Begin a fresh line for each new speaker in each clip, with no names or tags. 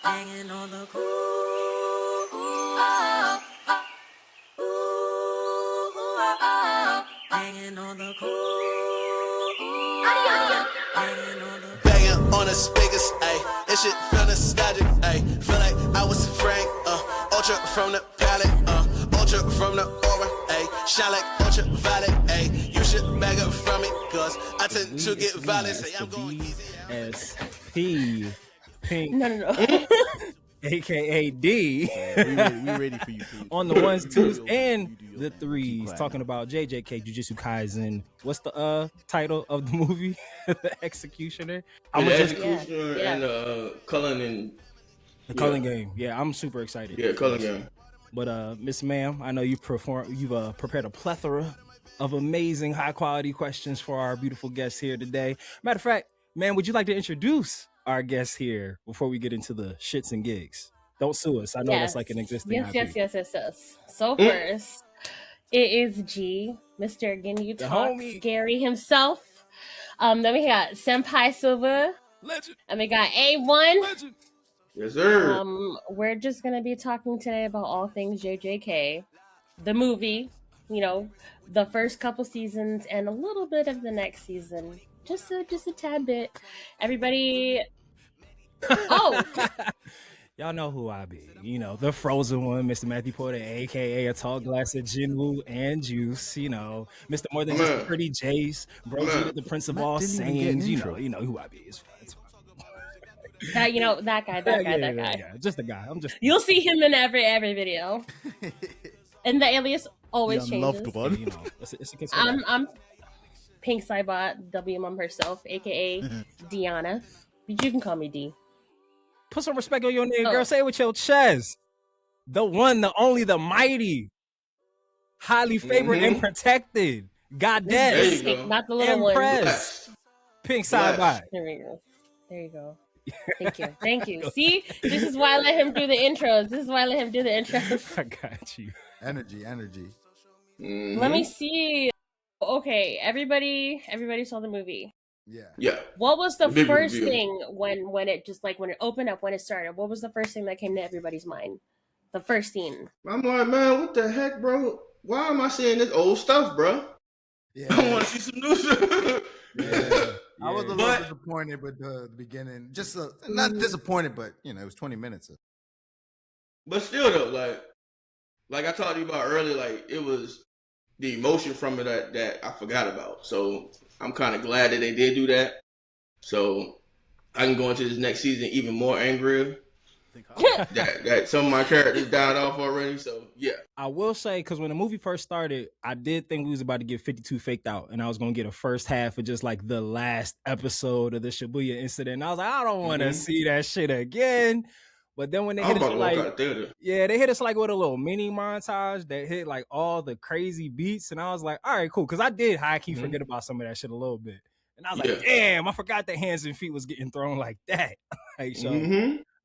Hanging on the cool. Hanging on the cool.
Banging on the speakers, ayy. This shit feel nostalgic, ayy. Feel like I was Frank, ultra from the palette, ultra from the aura, ayy. Shine like ultraviolet, ayy. You should bag up from me, cause I tend to get violent. Say I'm going easy.
SP Pink.
No.
AKA D.
We ready for you, Pete.
On the ones, twos, and the threes. Talking about JJK Jujutsu Kaisen. What's the title of the movie? The Executioner.
The Executioner and Culling and
the Culling game. Yeah, I'm super excited.
Yeah, Culling game.
But Miss Ma'am, I know you've prepared a plethora of amazing, high quality questions for our beautiful guests here today. Matter of fact, ma'am, would you like to introduce our guests here before we get into the shits and gigs? Don't sue us. I know that's like an existing IP.
Yes. So first, it is G, Mr. Ginyu Talk, Scary himself. Then we got Senpai Silva.
Legend.
And we got A1.
Legend.
Yes, sir.
We're just going to be talking today about all things JJK. The movie, the first couple seasons and a little bit of the next season. Just a tad bit. Everybody... Oh!
Y'all know who I be. The frozen one, Mr. Matthew Porter, a.k.a. a tall glass of Jinwoo and juice. Mr. More Than Just a Pretty Jace. Bro, the Prince of All Saints. You know who I be. It's fine.
That guy.
Yeah. Just a guy.
You'll see him in every video. And the alias always changes.
Loved one.
It's
I'm Pink Cybot, W Mom herself, aka Deanna. But you can call me D.
Put some respect on your name, girl. Say it with your chest. The one, the only, the mighty, highly favored and protected. Goddess.
Not the little
Impressed.
one.
Pink Cybot.
There you go. Thank you. See, this is why I let him do the intros.
I got you.
Energy.
Mm-hmm.
Let me see. Okay, everybody saw the movie.
Yeah.
What was the first thing when it just when it opened up, when it started? What was the first thing that came to everybody's mind? The first scene.
I'm like, man, what the heck, bro? Why am I seeing this old stuff, bro?
Yeah.
I want to see some new stuff.
Yeah. I was a little disappointed with the beginning. Just not disappointed, but it was 20 minutes.
But still, though, like I talked to you about earlier, it was the emotion from it that I forgot about. So I'm kind of glad that they did do that. So I can go into this next season even more angry that some of my characters died off already. So yeah,
I will say, because when the movie first started, I did think we was about to get 52 faked out, and I was gonna get a first half of just the last episode of the Shibuya incident. And I was like, I don't want to see that shit again. But then when they hit us they hit us with a little mini montage that hit all the crazy beats, and I was like, all right, cool, because I did high key forget about some of that shit a little bit, and I was like, damn, I forgot that hands and feet was getting thrown like that.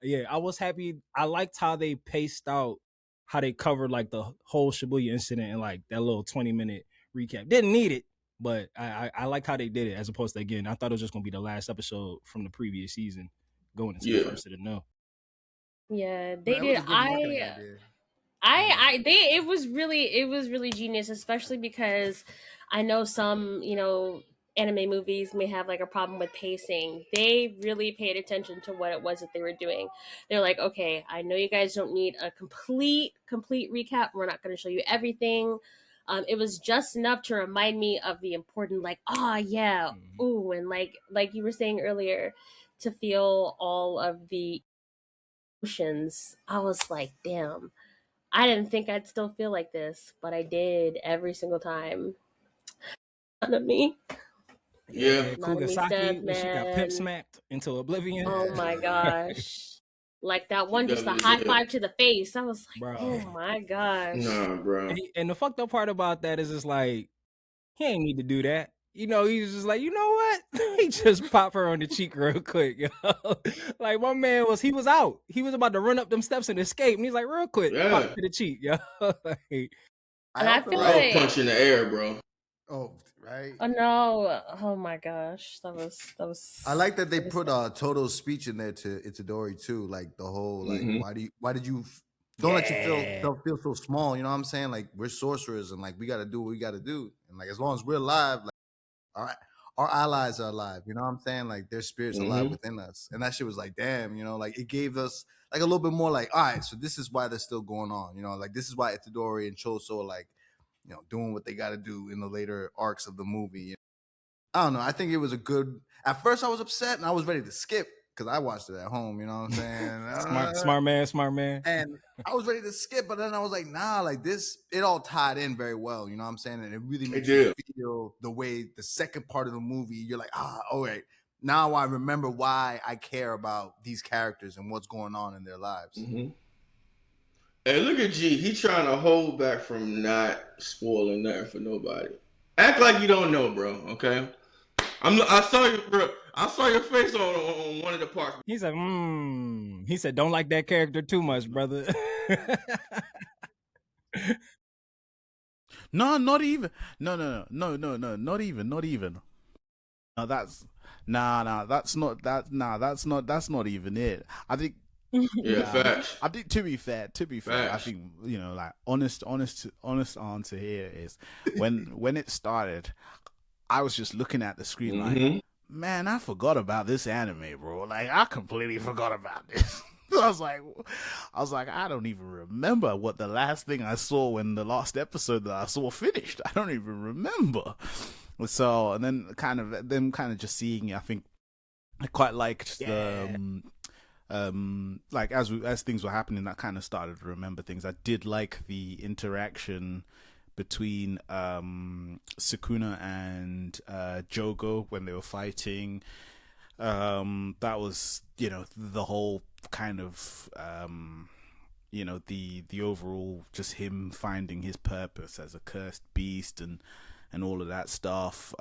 Yeah, I was happy. I liked how they paced out, how they covered the whole Shibuya incident in that little 20-minute recap. Didn't need it, but I like how they did it, as opposed to, again, I thought it was just gonna be the last episode from the previous season going into the first of the no.
Yeah, they did. It was really genius, especially because I know some, anime movies may have a problem with pacing. They really paid attention to what it was that they were doing. They're like, okay, I know you guys don't need a complete recap. We're not going to show you everything. It was just enough to remind me of the important, ooh, and like you were saying earlier, to feel all of the emotions. I was like, damn, I didn't think I'd still feel like this, but I did every single time. None of me.
Yeah.
Kugasaki, when she got pimp smacked into oblivion.
Oh my gosh. That one, just a high five to the face. I was like, oh my gosh.
Nah, bro.
And the fucked up part about that is just he ain't need to do that. He's just you know what? He just popped her on the cheek real quick, yo. My man he was out. He was about to run up them steps and escape. And he's real quick, pop to the cheek, yo.
And I feel
punch in the air, bro.
Oh, right.
Oh no! Oh my gosh, that was.
I like that they
that was
put Toto's speech in there to Itadori too. Like the whole like,
Mm-hmm.
why did you don't let you
Yeah.
don't feel so small. You know what I'm saying? Like we're sorcerers and like we got to do what we got to do. And like as long as we're alive, like our allies are alive. You know what I'm saying? Like their spirits alive
Mm-hmm.
within us. And that shit was like, damn. You know, like it gave us like a little bit more like, all right, so this is why they're still going on. You know, like this is why Itadori and Choso are like, you know, doing what they got to do in the later arcs of the movie. I don't know. I think it was a good. At first, I was upset and I was ready to skip because I watched it at home. You know what I'm saying?
Smart man.
And I was ready to skip, but then I was like, nah, like this, it all tied in very well. You know what I'm saying? And it really makes you feel the way the second part of the movie. You're like, all right. Now I remember why I care about these characters and what's going on in their lives.
Mm-hmm. Hey, look at G. He trying to hold back from not spoiling nothing for nobody. Act like you don't know, bro. Okay. I saw you, bro. I saw your face on one of the parts.
He said, He said, don't like that character too much, brother.
No, not even. No, not even. No, that's that's not even it. I think.
Yeah, facts.
I think to be fair, I think like honest answer here is when it started, I was just looking at the screen like, man, I forgot about this anime, bro. Like I completely forgot about this. I was like, I don't even remember what the last thing I saw when the last episode that I saw finished. I don't even remember. So, and then kind of just seeing it, I think I quite liked the like as things were happening, I kind of started to remember things. I did like the interaction between Sukuna and Jogo when they were fighting. That was the whole kind of the overall just him finding his purpose as a cursed beast and all of that stuff.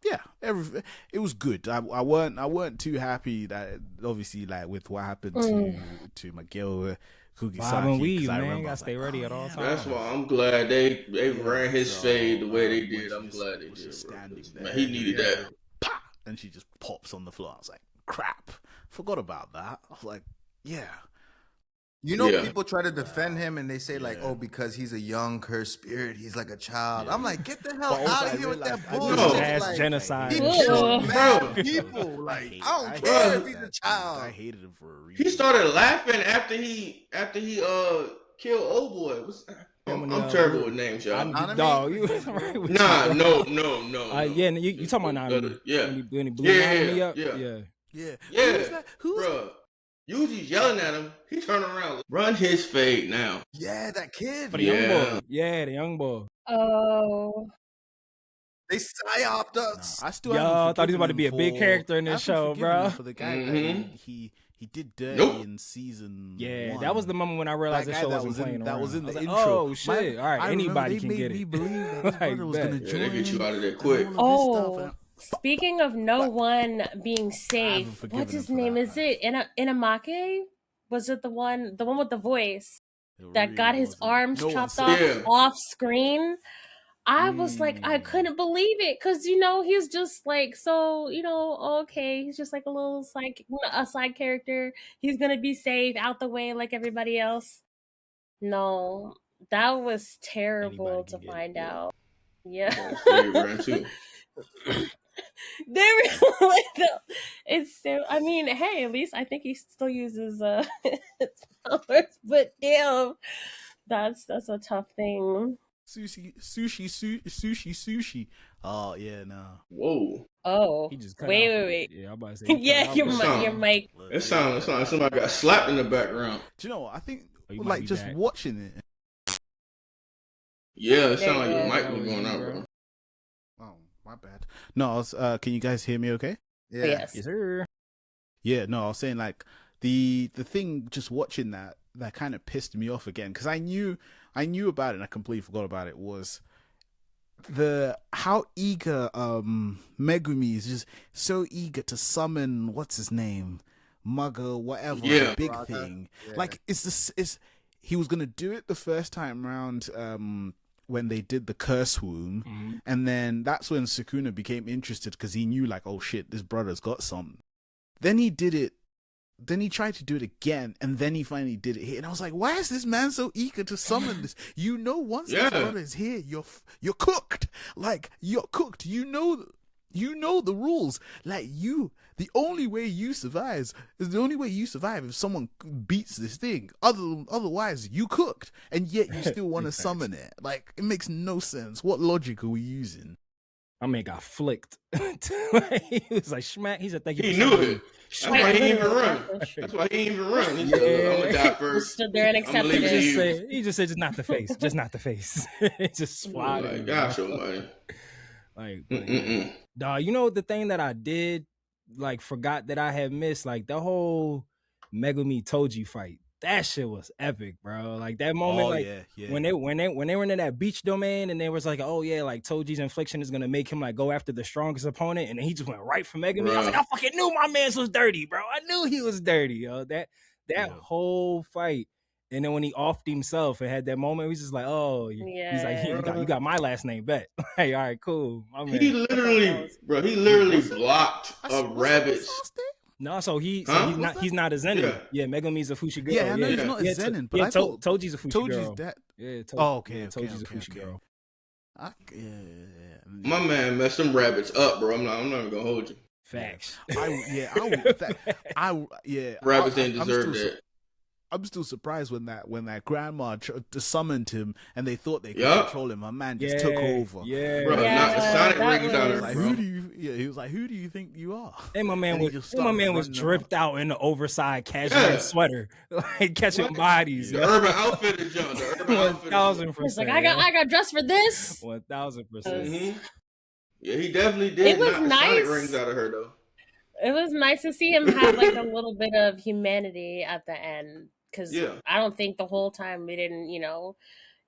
It was good. I weren't too happy that obviously like with what happened to Miguel Kugisaki.
Weave, man, gotta stay ready at all times.
That's why I'm glad they ran his fade the way they did. I'm glad they did. Man, he needed that.
Pah! And she just pops on the floor. I was like, crap, forgot about that. I was like, yeah.
People try to defend him and they say like, oh, because he's a young cursed spirit, he's like a child. I'm like, get the hell out of here with that bullshit.
Like, genocide.
He killed mad people. Like, I don't care if he's a child.
I hated him for a reason.
He started laughing after he killed old boy. I'm terrible with names, y'all.
Dog, you right with
no.
Yeah, you talking about Nanami?
Yeah.
When he blew Nanami up?
Yeah.
Who's bro? Yuji's yelling at him. He turned around, run his fade now.
Yeah, that kid.
For the young boy. Yeah, the young boy.
Oh.
They psyoped us.
I still
thought he was about to be a big character in this show, bro.
For the guy that he did dirty in season 1.
That was the moment when I realized the show wasn't playing.
That was in the intro.
Oh shit! All right, anybody can get it.
They made me believe that this brother was going to join.
They get you out of there quick.
Oh, speaking of no one being safe, what's his name? Is it Inamake? Was it the one with the voice that got his arms chopped off screen? I was like, I couldn't believe it because he's just like okay, he's just like a side character. He's gonna be safe out the way like everybody else. No, that was terrible to find out. Yeah, they really it's still. I mean, hey, at least I think he still uses his powers, but damn, that's a tough thing.
Sushi. Oh yeah, no.
Whoa.
Oh.
He just cut
wait.
Yeah, I'm about to say.
Yeah, your mic.
It sounds like somebody got slapped in the background.
Do you know what? I think like just watching it.
Yeah, it sounds like your mic was going out, bro.
Oh, my bad. No, I was, can you guys hear me okay?
Yeah.
Yes,
sir.
Yeah, no, I was saying like the thing just watching that kind of pissed me off again because I knew about it and I completely forgot about it was how eager Megumi is, just so eager to summon what's his name, Mugger, whatever, the big thing. Yeah. Like he was gonna do it the first time around when they did the curse womb, and then that's when Sukuna became interested because he knew like, oh shit, this brother's got something. Then he did it. Then he tried to do it again, and then he finally did it here. And I was like, why is this man so eager to summon this? You know, once this brother is here, you're cooked. Like, you're cooked. You know the rules. Like, the only way you survive is the only way you survive if someone beats this thing. Otherwise, you cooked, and yet you still want to summon it. Like, it makes no sense. What logic are we using?
My man got flicked. He was like, "Schmack." He said, "Thank you."
He knew it. That's why he didn't even run. That's why he didn't even run. He said, "I'm gonna die first."
Stood there and accepted it.
He just said, "Just not the face. Just not the face." It just swatted.
Like, gosh, almighty.
Like, dog, you know the thing that I did, like, forgot that I had missed, like the whole Megumi Toji fight. That shit was epic, bro. Like that moment, when they were in that beach domain, and they was like, oh yeah, like Toji's infliction is gonna make him like go after the strongest opponent, and then he just went right for Megumi. I was like, I fucking knew my man was dirty, bro. I knew he was dirty, yo. That whole fight, and then when he offed himself and had that moment, he was just like, oh, he's like, you got my last name, bet. Hey, all right, cool. My man.
He literally blocked a rabbit's.
No, so he's not a Zenin. Yeah, Megumi's a Fushi girl.
Yeah, I know he's not a Zenin, but I thought
Toji's a Fushi girl.
That.
Yeah,
Toji's
a Fushi girl.
My man messed some rabbits up, bro. I'm not even gonna hold you.
Facts.
Rabbits didn't deserve that.
I'm still surprised when that grandma summoned him and they thought they could control him. My man just took over.
Yeah,
bro. Knocked the sonic rings out of
like,
him.
He was like, who do you think you are?
And my man was dripped out in the oversized cashmere sweater, like catching bodies.
The urban outfit is young.
1,000%.
He's like, I got dressed for this.
1,000%.
Yeah, he definitely did.
It was
knock the sonic rings out of her though.
It was nice to see him have like a little bit of humanity at the end. Because I don't think the whole time we didn't,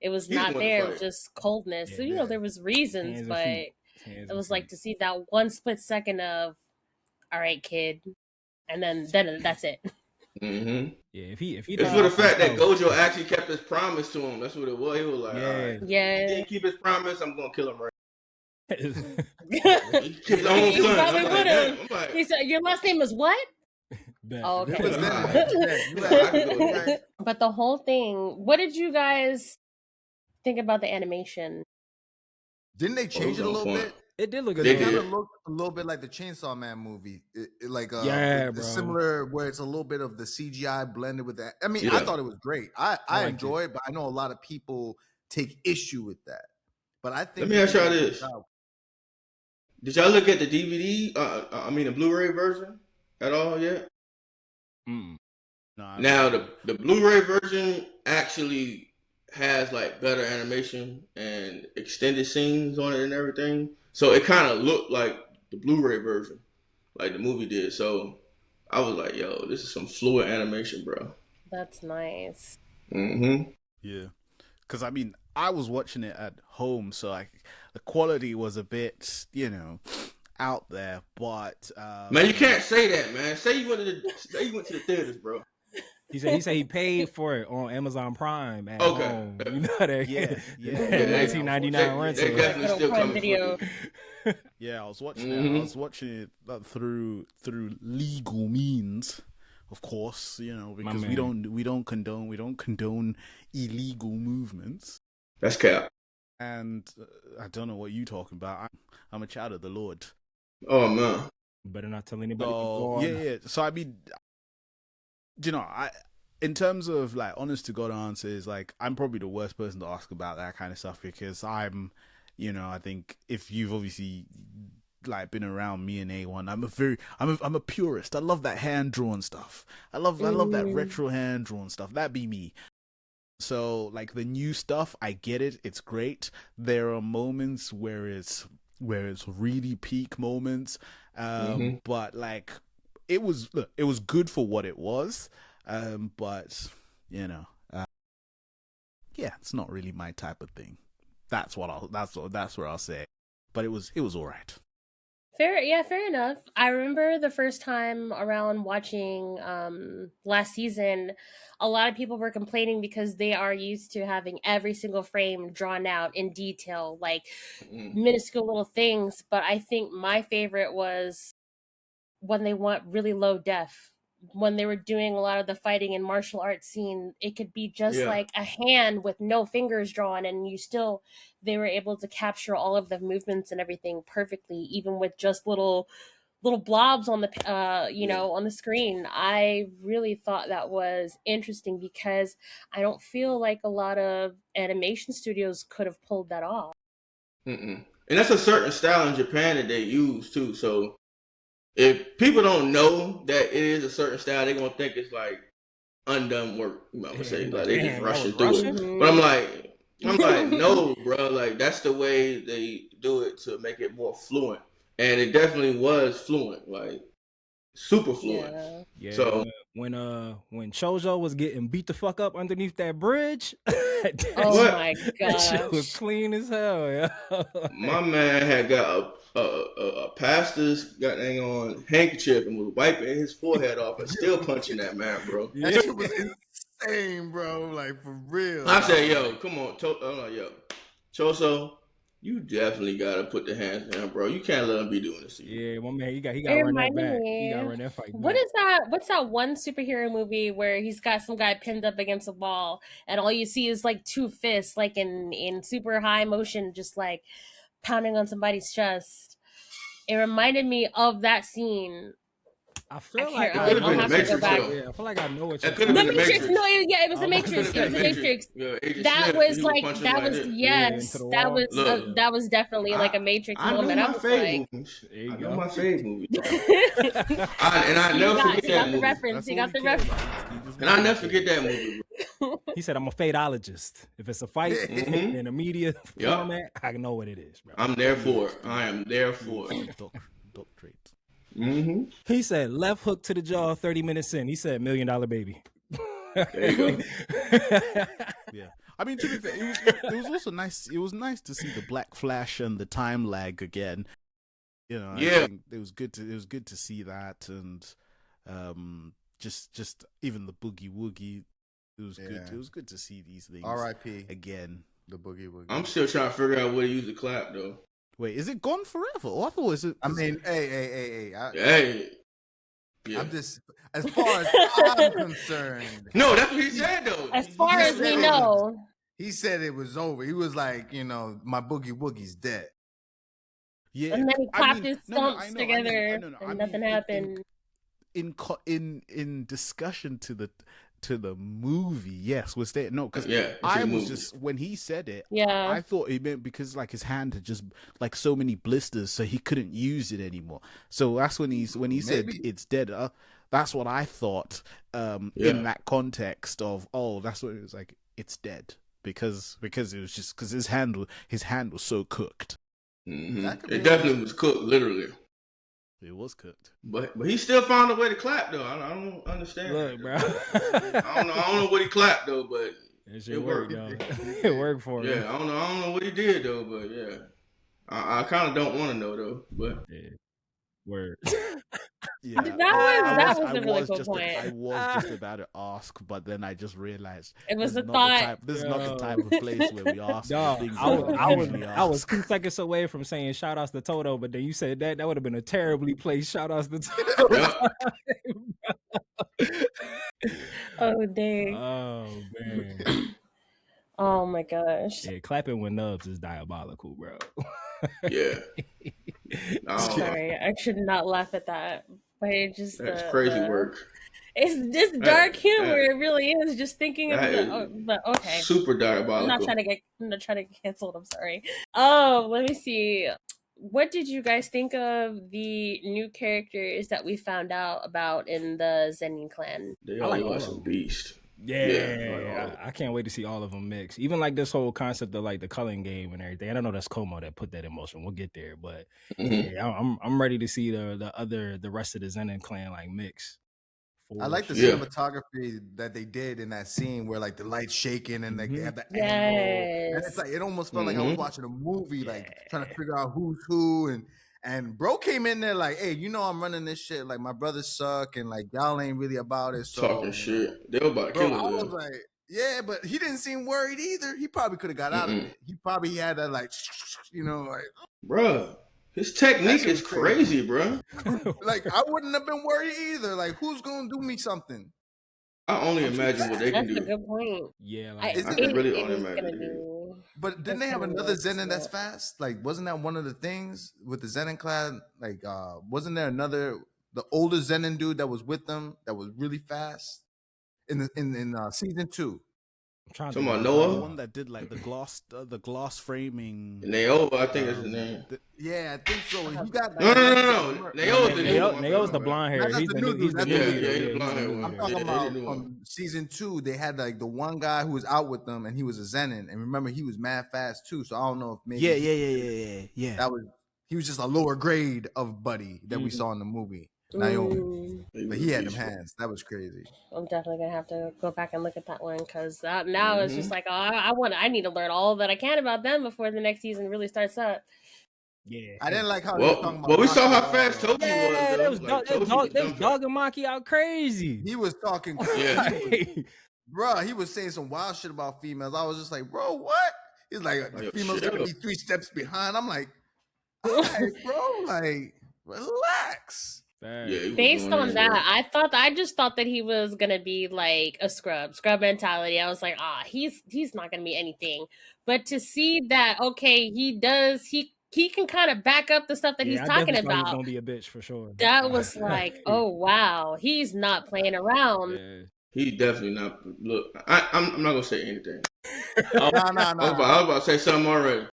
it was not there. It was just coldness. So, there was reasons, but it was like to see that one split second of, all right, kid, and then that's it.
Mm-hmm.
Yeah, if he
it's for the fact that Gojo actually kept his promise to him. That's what it was. He was like, all right, he didn't keep his promise. I'm gonna kill him right. His own son.
Probably would have. He said, "Your last name is what?" Oh, okay. But the whole thing, what did you guys think about the animation?
Didn't they change it a little bit?
It did look good.
It kind of looked a little bit like the Chainsaw Man movie. Similar, where it's a little bit of the CGI blended with that. I mean, I thought it was great. I enjoy it, but I know a lot of people take issue with that. But I think.
Let me ask y'all this: did y'all look at the DVD? The Blu-ray version at all yet?
No,
now the Blu-ray version actually has like better animation and extended scenes on it and everything, so it kind of looked like the Blu-ray version, like the movie did. So I was like, "Yo, this is some fluid animation, bro."
That's nice.
Mm-hmm.
Yeah, because I was watching it at home, so the quality was a bit, out there, but
man, you can't say that, man. Say you went to the theaters, bro.
He said he paid for it on Amazon Prime at home. You know that?
Yeah.
$19.99 rental.
They definitely still coming video.
Yeah, I was watching it. I was watching it through legal means, of course. Because we don't condone illegal movements.
That's cap.
And I don't know what you're talking about. I'm a child of the Lord.
Oh man,
better not tell anybody.
Yeah. So in terms of like honest to God answers, like I'm probably the worst person to ask about that kind of stuff because I'm, I think if you've obviously like been around me and A1, I'm a purist. I love that hand drawn stuff. I love that retro hand drawn stuff. That'd be me. So like the new stuff, I get it. It's great. There are moments where it's really peak moments. But like it was good for what it was. But it's not really my type of thing. That's where I'll say. But it was all right.
Fair enough. I remember the first time around watching last season, a lot of people were complaining because they are used to having every single frame drawn out in detail, like minuscule little things. But I think my favorite was when they went really low def. When they were doing a lot of the fighting and martial arts scene, it could be just
Yeah.
like a hand with no fingers drawn, and they were able to capture all of the movements and everything perfectly, even with just little blobs on the on the screen. I really thought that was interesting because I don't feel like a lot of animation studios could have pulled that off.
And that's a certain style in Japan that they use too. So if people don't know that it is a certain style, they're gonna think it's like undone work. You might say like they just rushing through it.
Russian?
But I'm like, no, bro. Like that's the way they do it to make it more fluent, and it definitely was fluent, like super fluent.
Yeah.
So
when Chojo was getting beat the fuck up underneath that bridge,
oh my
that
gosh,
shit was clean as hell. Yeah.
my man had got a pastor's goddamn on handkerchief and was wiping his forehead off and still punching that man, bro.
That shit was insane, bro. Like for real.
I said, yo, come on, Choso, you definitely gotta put the hands down, bro. You can't let him be doing this to you.
Yeah, my man, he got to run that back. He got to run that fight.
What is that? What's that one superhero movie where he's got some guy pinned up against a wall, and all you see is like two fists, like in super high motion, just like pounding on somebody's chest? It reminded me of that scene.
I feel like
it could have been the Matrix.
Yeah, I feel like I know what you're
talking about.
The Matrix. No, it was the Matrix.
It was the Matrix.
That was like that was that was definitely like a Matrix moment.
I was like, I know my fave movies. And I never forget that movie.
Reference. You got the reference.
And I never forget that movie.
He said, "I'm a fadeologist. If it's a fight in a media format, I know what it is, bro.
I'm there for it. I am there for it."
Doctorate.
He said, "Left hook to the jaw, 30 minutes in." He said, $1 Million Baby.
There you go.
Yeah, I mean, to be fair, it was also nice. It was nice to see the Black Flash and the time lag again. You know,
yeah,
I think it was good to see that, and just even the boogie woogie. It was good. It was good to see these things.
R.I.P.
again.
The boogie woogie.
I'm still trying to figure out where to use the clap though.
Wait, is it gone forever? Or I thought is it?
I mean, hey.
Yeah.
I'm just, as far as I'm concerned.
No, that's what he said though.
As far as we know,
he said it was over. He was like, my boogie woogie's dead.
Yeah, and then he clapped his stumps together, and nothing happened.
In discussion to the movie, yes, was there because I was just when he said it, I thought it meant because like his hand had just like so many blisters, so he couldn't use it anymore. So that's when he said it's dead. That's what I thought in that context of that's what it was like. It's dead because it was just because his hand was so cooked.
It definitely was cooked, literally.
It was cooked,
but he still found a way to clap though. I don't understand.
Look, bro.
I don't know what he clapped though, but
it worked. It worked for him.
Yeah, I don't know what he did though, but yeah, I kind of don't want to know though, but
word.
Yeah, that was a really cool point.
I was just about to ask, but then I just realized
it was a thought.
This is not the type of place where we ask things.
I was 2 seconds away from saying shout outs to Toto, but then you said that would have been a terribly placed shout outs to Toto.
Oh dang.
Oh man.
Oh my gosh.
Yeah, clapping with nubs is diabolical, bro.
Yeah.
Sorry, I should not laugh at that. But it just
that's crazy work.
It's just dark humor. It really is. Just thinking of but okay.
Super diabolical.
I'm not trying to get canceled. I'm sorry. Oh, let me see. What did you guys think of the new characters that we found out about in the Zenin Clan?
They all like some beast.
Yeah, I can't wait to see all of them mix. Even like this whole concept of like the Culling game and everything. I don't know that's Como that put that in motion. We'll get there, but I'm ready to see the rest of the Zenin Clan like mix.
I like the cinematography that they did in that scene where like the lights shaking and like they have the angle. And it's like it almost felt like I was watching a movie, like trying to figure out who's who, and And bro came in there like, hey, you know I'm running this shit. Like my brothers suck, and like y'all ain't really about it. So
Talking shit. They were about to
bro,
kill
I
his
was
ass.
like, yeah, but he didn't seem worried either. He probably could have got out of it. He probably had that like, like,
bruh, his
that
technique
shit
is
was crazy.
crazy, bruh.
Like I wouldn't have been worried either. Like who's gonna do me something?
I only
I'm too
imagine what they
fast.
can
That's a
do.
good point.
Yeah,
I
like
Isn't
can
it?
really
it
only
is
imagine
gonna
what they can do.
be.
But didn't
That's
they have
gonna be
another
interesting.
Zenin that's fast? Like, wasn't that one of the things with the Zenin Clan? Like, wasn't there the older Zenin dude that was with them that was really fast in season 2?
I'm trying to
Talking
think
about
of
The
Noah
one that did like the glass framing.
Naoa, I think that's his name.
Yeah, I think so. He got
No,
like,
no,
a
no,
legendary
no, no.
mark.
Naoa's the new one.
Nao's the blonde hair.
That's
He's
the
the
new
new. He's
dude.
the
That's
new
the new
leader.
Yeah, he's the
Yeah, he's
blonde
the
hair
new
one.
I'm
leader.
talking
Yeah,
about
he's the new one.
from season 2. They had like the one guy who was out with them, and he was a Zenin. And remember, he was mad fast too. So I don't know if maybe
Yeah.
that was he was just a lower grade of Buddy that we saw in the movie Naomi. But he had them hands. That was crazy.
I'm definitely gonna have to go back and look at that one because now it's just like, oh, I need to learn all that I can about them before the next season really starts up.
Yeah.
I didn't like how he was talking about.
Well, we saw
Maki
how
at all,
fast
though.
Toby was,
Yeah,
though.
they was
Like,
dog,
Toby
they
was
was dogging Maki out crazy.
He was talking
Yeah.
crazy. Bro, he was saying some wild shit about females. I was just like, bro, what? He's like, the females
shut
gotta
up.
be 3 steps behind. I'm like, all right, bro, like, relax.
Yeah, he was
Based
going
on
in,
that,
bro.
I just thought that he was gonna be like a scrub mentality. I was like, he's not gonna be anything. But to see that, okay, he can kind of back up the stuff that he's
I
talking
definitely thought he was
about.
gonna be a bitch for sure.
That was like, oh wow, he's not playing around.
Yeah.
He definitely not. Look, I'm not gonna say anything.
No.
I was about to say something already.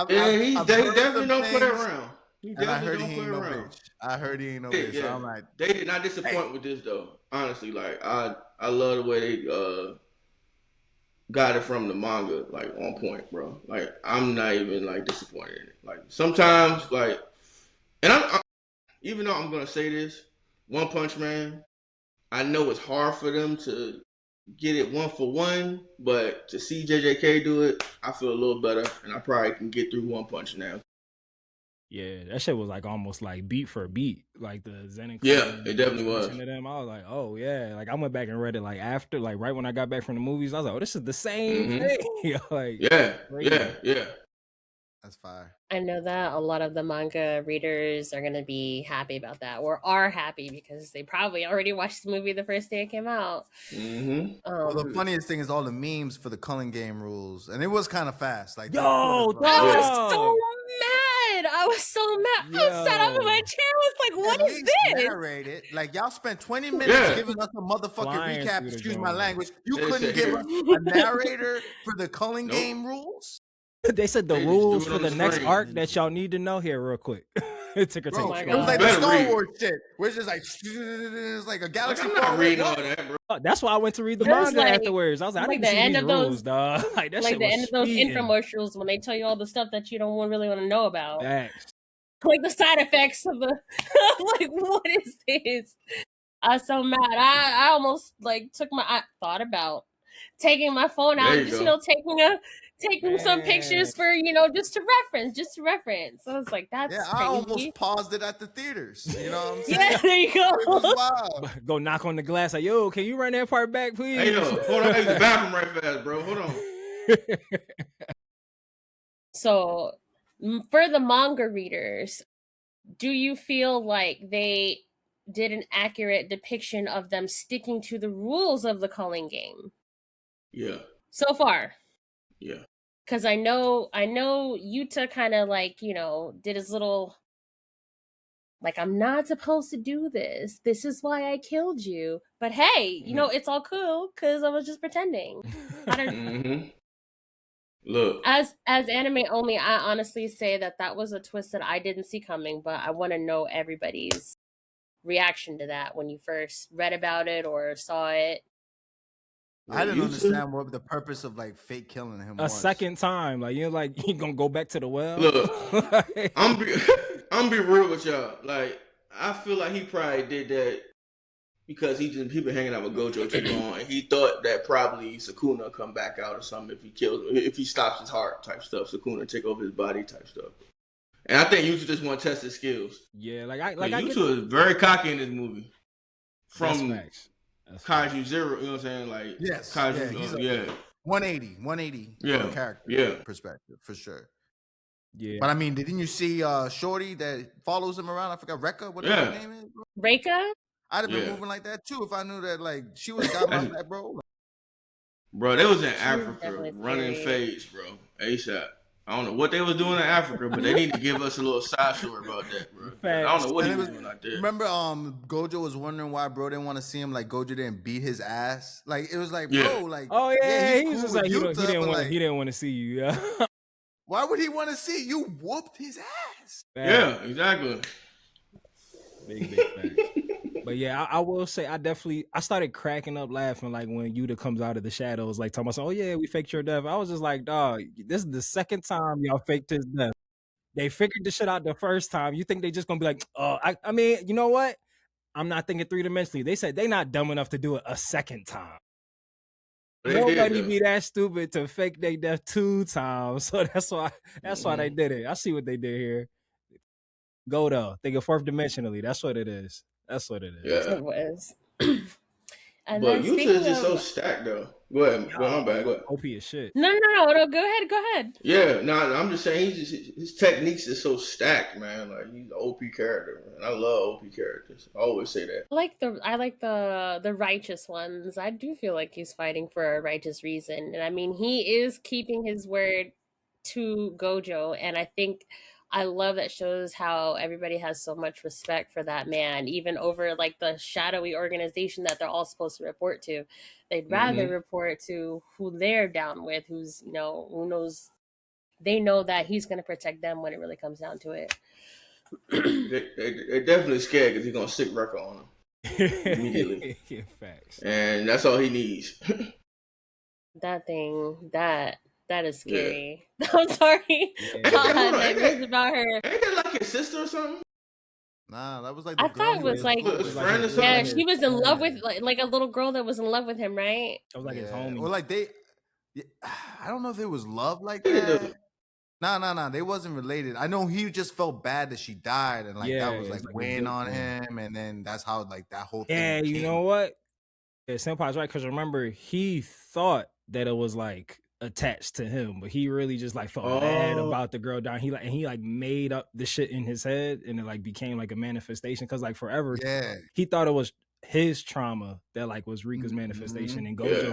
He definitely don't play around. He definitely don't play around.
I heard he ain't no bitch. So I'm like,
they did not disappoint with this though. Honestly, like I love the way they got it from the manga, like on point, bro. Like I'm not even like disappointed in it. Like sometimes, like, and I'm even though I'm gonna say this, One Punch Man, I know it's hard for them to get it 1-for-1, but to see JJK do it, I feel a little better, and I probably can get through One Punch now.
Yeah, that shit was like almost like beat for beat, like the Zenin Clan.
Yeah, it definitely was.
To them, I was like, oh yeah, like I went back and read it like after, like right when I got back from the movies. I was like, oh, this is the same thing. Like,
yeah.
that's fire.
I know that a lot of the manga readers are gonna be happy about that, or are happy because they probably already watched the movie the first day it came out.
Well, the funniest thing is all the memes for the Culling game rules, and it was kind of fast. Like,
yo,
I was so mad. I was so mad.
Yo.
I sat up in my chair. I was like, "What
at
is
least
this?"
narrate it. Like y'all spent 20 minutes giving us a motherfucking
Flying
recap.
through the
Excuse my
joint.
language. You
They
couldn't
said-
give us a narrator for the Culling game rules,
They said the
They just
rules
do it
for
on
the
the
next
screen.
arc that y'all need to know here, real quick. It took her
bro.
take.
It was like
You
the
better
Star
read.
Wars shit, where it's just like it's like a
Like,
galaxy.
I'm
far
not
away.
reading all that, bro.
That's why I went to read the
It was
manga
like-
afterwards. I was like, I
like
need
the
to see
end
these
of those-
rules, dog. Like that
Like
shit
the
was
end of those
speeding.
infomercials when they tell you all the stuff that you don't really want to know about,
Facts.
like the side effects of the. Like, what is this? I was so mad. I almost like I thought about taking my phone out
There
and
you
just
go.
taking some pictures for just to reference. So I was like, that's
Yeah,
crazy.
I almost paused it at the theaters. You know what I'm saying?
Yeah, there you go.
It was wild.
Go knock on the glass like, yo, can you run that part back, please?
Hey, yo, hold on. I use the bathroom right fast, bro. Hold on.
So, for the manga readers, do you feel like they did an accurate depiction of them sticking to the rules of the Culling game
Yeah,
so far?
yeah.
Because I know Yuta kind of like did his little like, I'm not supposed to do this. This is why I killed you. But hey, it's all cool because I was just pretending. I don't.
Look,
As anime only, I honestly say that was a twist that I didn't see coming, but I want to know everybody's reaction to that when you first read about it or saw it.
I didn't understand what the purpose of like fake killing him was.
A second time, like you gonna go back to the well.
Look, I'm be real with y'all. Like, I feel like he probably did that because he been hanging out with Gojo too long, and he thought that probably Sukuna come back out or something if he kills, if he stops his heart type stuff. Sukuna take over his body type stuff, And I think Yuta just want to test his skills.
Yeah, like I get
Yuta is very cocky in this movie. From
that's
Kaiju Zero, you know what I'm saying? Like
Yes,
Kaiju,
he's 180
yeah,
from a character
yeah,
perspective for sure.
Yeah,
but I mean, didn't you see Shorty that follows him around? I forgot Rekka, whatever her name is. Bro?
Reika?
I'd have been moving like that too if I knew that like she was got my back, bro.
Bro, they was in Africa running fades, bro. ASAP. I don't know what they was doing in Africa, but they need to give us a little side story about that, bro. I don't know what he was doing out there.
Remember, Gojo was wondering why bro didn't want to see him. Like Gojo didn't beat his ass. Like it was like, bro, like
he
he's
was
cool
just
with
like
Yuta,
he didn't want to see you. Yeah.
Why would he want to see you whooped his ass?
Yeah, exactly.
Big facts. But yeah, I will say I started cracking up laughing like when Yuta comes out of the shadows, like talking about, oh yeah, we faked your death. I was just like, dog, this is the second time y'all faked his death. They figured the shit out the first time. You think they just gonna be like, oh, I mean, you know what? I'm not thinking 3-dimensionally. They said they not dumb enough to do it a second time. Nobody be that stupid to fake their death 2 times. So that's why they did it. I see what they did here. Go though. Think of 4th dimensionally. That's what it is. That's what it is.
Yeah.
It was.
And but Yuta is just so stacked though. Go ahead. Go on back. Go ahead.
OP as shit.
No. Go ahead.
Yeah, I'm just saying his techniques is so stacked, man. Like he's an OP character, man. I love OP characters. I always say that.
I like the righteous ones. I do feel like he's fighting for a righteous reason. And I mean, he is keeping his word to Gojo, and I think I love that shows how everybody has so much respect for that man, even over like the shadowy organization that they're all supposed to report to. They'd rather report to who they're down with, who's, who knows, they know that he's going to protect them when it really comes down to it.
They're definitely scared because he's going to stick record on them immediately.
Facts.
And that's all he needs.
That is scary. Yeah. I'm sorry. Nightmares about her.
Ain't that like his sister or something?
Nah, that was like
I thought it was like
friend or something.
Yeah, she was in love with like a little girl that was in love with him, right?
That was like his homie.
Or like I don't know if it was love like that. Nah. They wasn't related. I know he just felt bad that she died, and that was like weighing on him, and then that's how like that whole thing.
Yeah, you know what? Yeah, Senpai's right, because remember he thought that it was like attached to him, but he really just like felt bad about the girl dying. He made up the shit in his head, and it like became like a manifestation, because like forever he thought it was his trauma that like was Rika's manifestation, and Gojo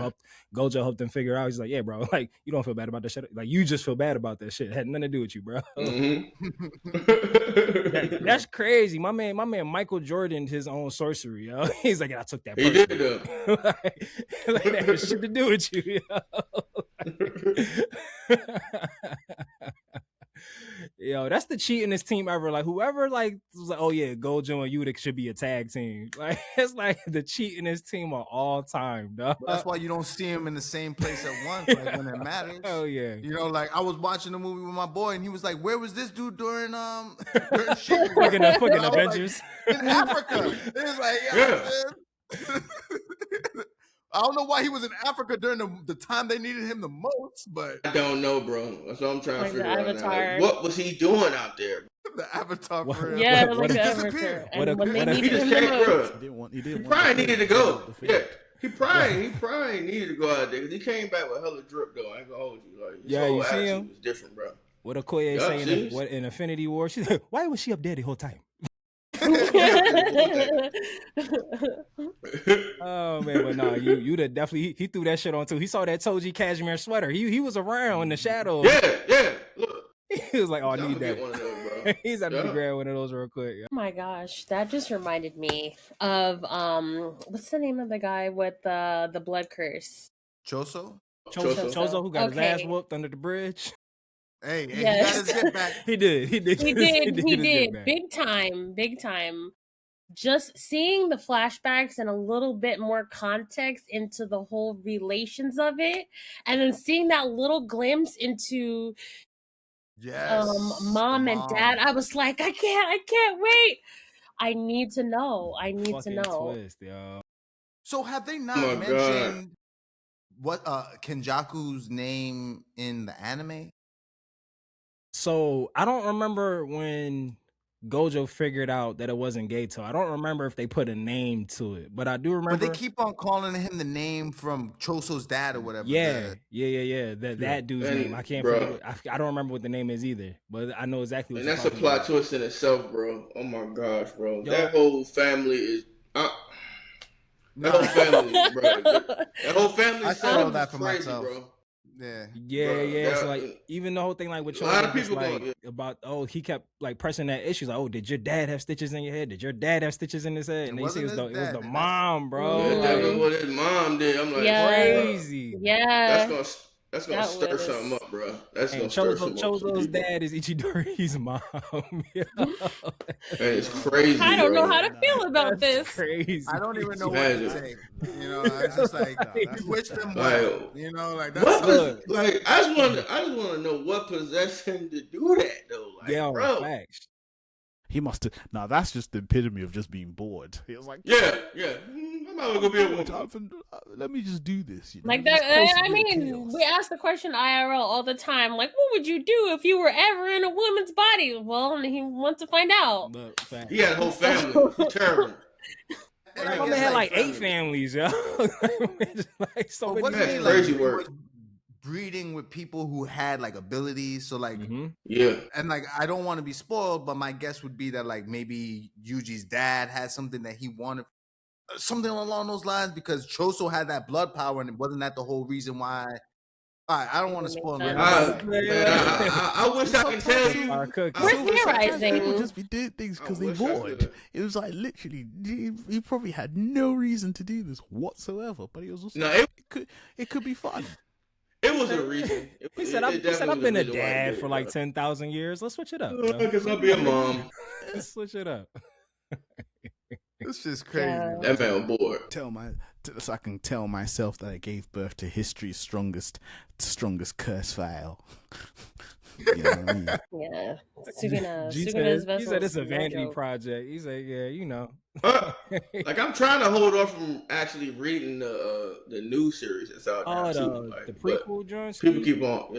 helped him figure out. He's like, yeah, bro, like you don't feel bad about that shit. Like you just feel bad about that shit. It had nothing to do with you, bro. That's crazy. My man Michael Jordan, his own sorcery, yo. He's like, I took that.
He did though.
like that had shit to do with you, yo. Yo, that's the cheatingest team ever. Like whoever like was like, oh yeah, Gojo and Yuta should be a tag team. Like it's like the cheatingest team of all time, dog.
That's why you don't see them in the same place at once, like when it matters.
Oh yeah.
Like I was watching the movie with my boy, and he was like, "Where was this dude during
shit? fucking Avengers
like, in Africa?" It was like, yeah. I don't know why he was in Africa during the time they needed him the most, but
I don't know, bro. That's what I'm trying to figure out now. Like, what was he doing out there?
The Avatar, for
yeah,
like
the
disappeared.
He just came, bro. He probably needed to go. Yeah, he probably needed to go out there because he came back with hella drip though. I ain't gonna hold you. Like,
you see him?
Was different, bro.
What Okoye saying? What in Infinity War? She's like, why was she up there the whole time? Oh man, but no, you definitely he threw that shit on too. He saw that Toji cashmere sweater. He was around in the shadows.
Yeah. Look,
he was like, "Oh, I need that."
One of those, bro.
He's having to grab one of those real quick.
Oh my gosh, that just reminded me of what's the name of the guy with the blood curse?
Choso,
who got his ass whooped under the bridge.
Hey, yes. He got his get back.
He did.
He did. Big time. Just seeing the flashbacks and a little bit more context into the whole relations of it, and then seeing that little glimpse into mom and dad, I was like, I can't wait. I need to know.
Twist, yo.
So have they not mentioned what Kenjaku's name in the anime?
So I don't remember when Gojo figured out that it wasn't Gato. I don't remember if they put a name to it, but I do remember.
But they keep on calling him the name from Choso's dad or whatever.
Yeah. That dude's name. I can't forget. I don't remember what the name is either, but I know exactly what.
And that's a plot twist in itself, bro. Oh my gosh, bro. Yo. That whole family is. That whole family, bro. That whole family.
I saw that for
crazy,
myself,
bro.
Yeah. So like, even the whole thing like with
a lot of people
like about he kept like pressing that issue like, did your dad have stitches in your head? Did your dad have stitches in his head? And they say it was the mom, bro.
Yeah, like, what his mom did. I'm like,
crazy.
Yeah.
That's gonna stir something up, bro. That's gonna stir something up.
Chozo's dad is Ichidori's mom.
It's crazy.
I don't know how to feel about this.
Crazy.
I don't even know what to say. You know, I just like wish them well. You know, like that's
like I just want to know what possessed him to do that though. Like, bro.
Facts.
He must have. Now that's just the epitome of just being bored. He was like,
yeah. I'm not gonna be able
to. Let me just do this. You know?
Like that. I mean, we ask the question IRL all the time. Like, what would you do if you were ever in a woman's body? Well, he wants to find out.
He had a whole family. Terrible.
My man had like 8 families, yo.
Like so many crazy work. Breeding with people who had like abilities, so like and like I don't want to be spoiled, but my guess would be that like maybe Yuji's dad had something that he wanted, something along those lines, because Choso had that blood power, and wasn't that the whole reason why? All right, I don't want to spoil it.
I wish I could tell you.
We're theorizing.
People just be doing things because they bored. It was like literally, he probably had no reason to do this whatsoever, but he was also it could be fun.
It was a reason.
He said, I've been a dad for like 10,000 years. Let's switch it up.
Because I'll be a mom.
Let's switch it up.
It's just crazy.
That man bored.
So I can tell myself that I gave birth to history's strongest curse file. You know what I mean?
Yeah.
He said it's a vanity project. He said, yeah, you know.
Like I'm trying to hold off from actually reading the new series that's out now too. Like,
the prequel joints.
People keep on,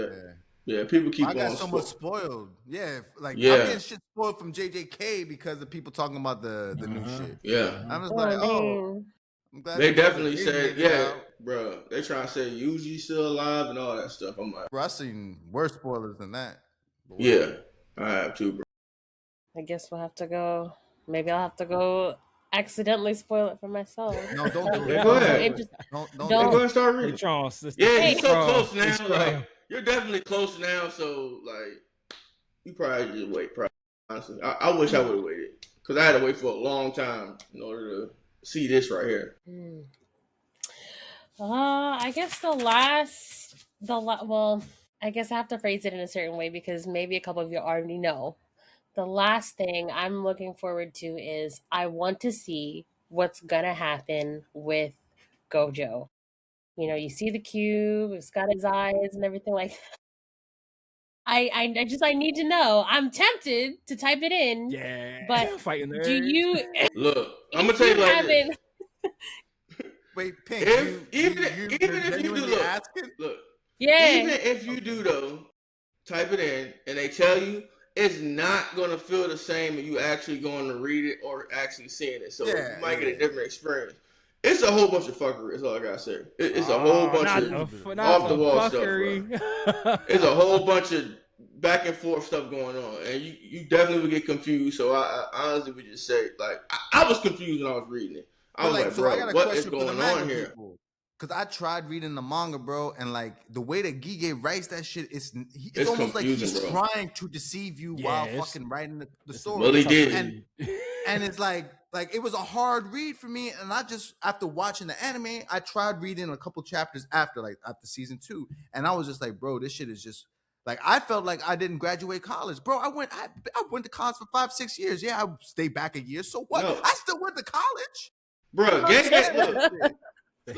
people keep on.
I got so much spoiled. Yeah, like I'm getting shit spoiled from JJK because of people talking about the new shit.
Yeah,
I'm just like, I'm glad
they definitely said, bro. They trying to say Yuji's still alive and all that stuff. I'm like,
bro, I seen worse spoilers than that.
Yeah, I have too, bro.
I guess we'll have to go. Maybe I'll have to go accidentally spoil it for myself.
No, don't do it.
Go ahead.
Don't
go ahead and start reading.
Yeah,
you're so close now. Like, you're definitely close now. So, like, you probably just wait. Probably, honestly, I wish I would have waited because I had to wait for a long time in order to see this right here.
I guess well, I guess I have to phrase it in a certain way because maybe a couple of you already know. The last thing I'm looking forward to is I want to see what's gonna happen with Gojo. You know, you see the cube, it's got his eyes and everything like that. I need to know. I'm tempted to type it in.
Yeah,
but
fighting there.
Do you
look? I'm gonna tell you like this.
Wait, Pink.
Even if you do look.
Yeah.
Even if you do though, type it in and they tell you. It's not gonna feel the same if you actually going to read it or actually seeing it. So you might get a different experience. It's a whole bunch of fuckery. That's all I gotta say. It's a whole bunch of off the wall stuff. Bro. It's a whole bunch of back and forth stuff going on, and you definitely would get confused. So I honestly would just say, like, I was confused when I was reading it. I was like, bro, what is going on here?
Because I tried reading the manga, bro, and like the way that Gige writes that shit, it's almost like he's trying to deceive you while fucking writing the story.
Well, he did,
and it's like it was a hard read for me. And I just after watching the anime, I tried reading a couple chapters after season 2, and I was just like, bro, this shit is just like I felt like I didn't graduate college, bro. I went to college for 5-6 years. Yeah, I stayed back a year. So what? No. I still went to college,
bro.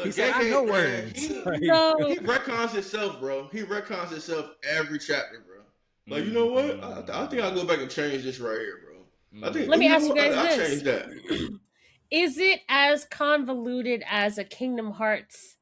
He said, I know words.
He retcons himself, bro. He retcons himself every chapter, bro. Like, you know what? I think I'll go back and change this right here, bro.
Let me ask you guys
I'll
this.
change that.
Is it as convoluted as a Kingdom Hearts